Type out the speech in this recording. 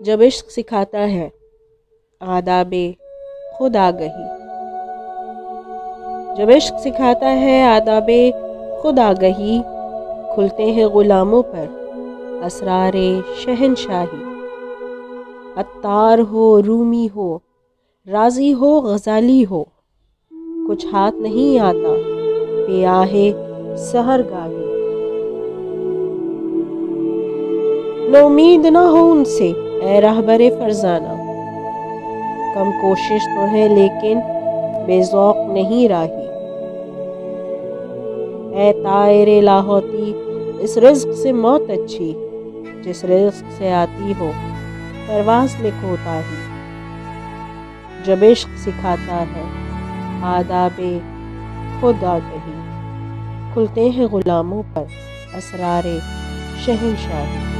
جب عشق سکھاتا ہے آداب خود آگہی، جب عشق سکھاتا ہے آداب خود آگہی، کھلتے ہیں غلاموں پر اسرار شہنشاہی۔ عطار ہو رومی ہو رازی ہو غزالی ہو، کچھ ہاتھ نہیں آتا پیاہ سحرگاہی۔ نومید نہ ہو ان سے اے رہبر فرزانہ، کم کوشش تو ہے لیکن بے ذوق نہیں راہی۔ اے طائر لاہوتی اس رزق سے موت اچھی، جس رزق سے آتی ہو پرواز میں کوتاہی۔ جب عشق سکھاتا ہے آداب خود آگہی، کھلتے ہیں غلاموں پر اسرار شہنشاہی۔